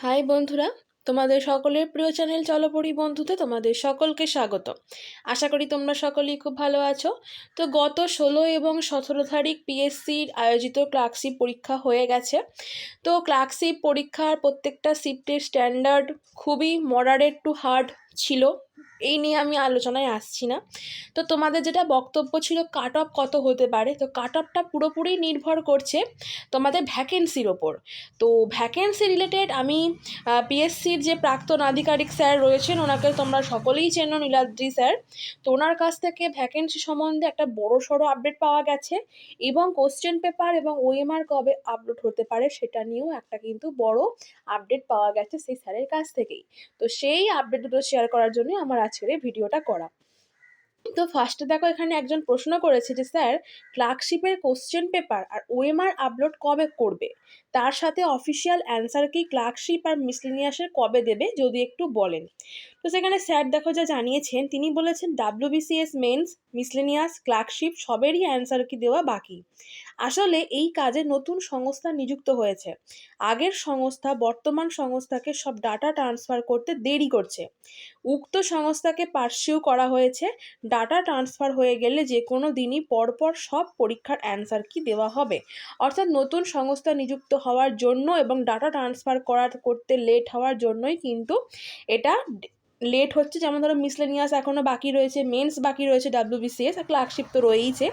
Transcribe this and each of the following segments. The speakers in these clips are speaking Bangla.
হাই বন্ধুরা, তোমাদের সকলের প্রিয় চ্যানেল চলো পড়ি বন্ধুতে তোমাদের সকলকে স্বাগত। আশা করি তোমরা সকলেই খুব ভালো আছো। তো গত 16 এবং 17 তারিখ পিএসসির আয়োজিত ক্লার্কশিপ পরীক্ষা হয়ে গেছে। তো ক্লার্কশিপ পরীক্ষার প্রত্যেকটা শিফটের স্ট্যান্ডার্ড খুবই মডারেট টু হার্ড ছিল, এই নিয়ে আমি আলোচনায় আসছি না। তো তোমাদের যেটা বক্তব্য ছিল কাট অফ কত হতে পারে, তো কাট অফটা পুরোপুরি নির্ভর করছে তোমাদের ভ্যাকেন্সির ওপর। তো ভ্যাকেন্সি রিলেটেড আমি পিএসসির যে প্রাক্তন আধিকারিক স্যার রয়েছেন ওনাকে তোমরা সকলেই চেনো, নীলাদ্রি স্যার। তো ওনার কাছ থেকে ভ্যাকেন্সি সম্বন্ধে একটা বড় সড়ো আপডেট পাওয়া গেছে এবং কোশ্চেন পেপার এবং ওএমআর কবে আপলোড হতে পারে সেটা নিয়েও একটা কিন্তু বড় আপডেট পাওয়া গেছে সেই স্যারের কাছ থেকেই। তো সেই আপডেট দুটো শেয়ার করার জন্য আমার আজকের এই ভিডিওটা করা। তো ফার্স্টে দেখো, এখানে একজন প্রশ্ন করেছে যে স্যার ক্লার্কশিপের কোশ্চেন পেপার আর ওএমআর আপলোড কবে করবে, তার সাথে অফিসিয়াল অ্যান্সার কি ক্লার্কশিপ আর মিসলেনিয়াসের কবে দেবে যদি একটু বলেন। তো সেখানে স্যার দেখো যা জানিয়েছেন, তিনি বলেছেন ডাব্লিউবিসিএস মেন্স, মিসলেনিয়াস, ক্লার্কশিপ সবেরই অ্যান্সার কি দেওয়া বাকি। আসলে এই কাজে নতুন সংস্থা নিযুক্ত হয়েছে, আগের সংস্থা বর্তমান সংস্থাকে সব ডাটা ট্রান্সফার করতে দেরি করছে। উক্ত সংস্থাকে পার্সিউ করা হয়েছে, ডাটা ট্রান্সফার হয়ে গেলে যে কোনো দিনই পরপর সব পরীক্ষার অ্যান্সার কি দেওয়া হবে। অর্থাৎ নতুন সংস্থা নিযুক্ত হওয়ার জন্য এবং ডাটা ট্রান্সফার করতে লেট হওয়ার জন্যই কিন্তু এটা লেট হচ্ছে। যেমন ধরো মিসলেনিয়াস এখনও বাকি রয়েছে, মেন্স বাকি রয়েছে, ডাব্লিউবিসিএস আর ক্লার্কশিপ তো রয়েইছে,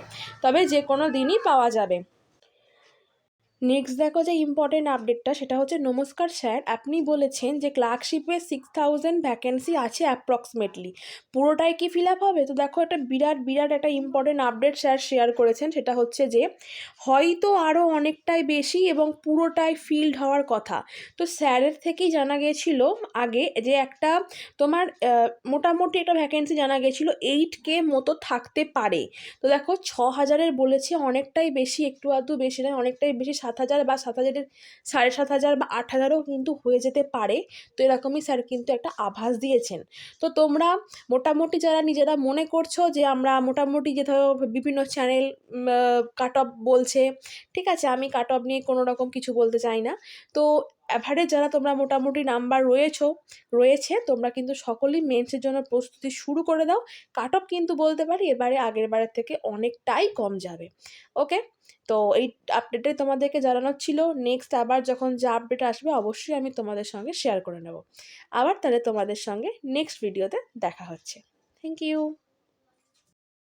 তবে যে কোনো দিনই পাওয়া যাবে। নেক্সট দেখো যে ইম্পর্টেন্ট আপডেটটা, সেটা হচ্ছে নমস্কার স্যার, আপনি বলেছেন যে ক্লার্কশিপে 6000 ভ্যাকেন্সি আছে অ্যাপ্রক্সিমেটলি, পুরোটাই কি ফিল আপ হবে? তো দেখো একটা বিরাট একটা ইম্পর্টেন্ট আপডেট স্যার শেয়ার করেছেন, সেটা হচ্ছে যে হয়তো আরও অনেকটাই বেশি এবং পুরোটাই ফিল্ড হওয়ার কথা। তো স্যারের থেকেই জানা গেছিল আগে যে একটা তোমার মোটামুটি একটা ভ্যাকেন্সি জানা গেছিলো 8K মতো থাকতে পারে। তো দেখো 6000-এর বলেছে, অনেকটাই বেশি, একটু আধটু বেশি নয়, অনেকটাই বেশি। 7000 বা 7000-এর 7500 বা 8000-ও কিন্তু হয়ে যেতে পারে। তো এরকমই স্যার কিন্তু একটা আভাস দিয়েছেন। তো তোমরা মোটামুটি যারা নিজেরা মনে করছো যে আমরা মোটামুটি যে ধরো বিভিন্ন চ্যানেল কাট অফ বলছে, ঠিক আছে, আমি কাট অফ নিয়ে কোনো রকম কিছু বলতে চাই না। তো অ্যাভারেজ যারা তোমরা মোটামুটি নাম্বার রয়েছে তোমরা কিন্তু সকলেই মেন্সের জন্য প্রস্তুতি শুরু করে দাও। কাট অফ কিন্তু বলতে পারি এবারে আগের বারের থেকে অনেকটাই কম যাবে। ওকে, তো এই আপডেটে তোমাদেরকে জানানোর ছিল। নেক্সট আবার যখন যা আপডেট আসবে অবশ্যই আমি তোমাদের সঙ্গে শেয়ার করে নেব। আবার তাহলে তোমাদের সঙ্গে নেক্সট ভিডিওতে দেখা হচ্ছে। Thank you.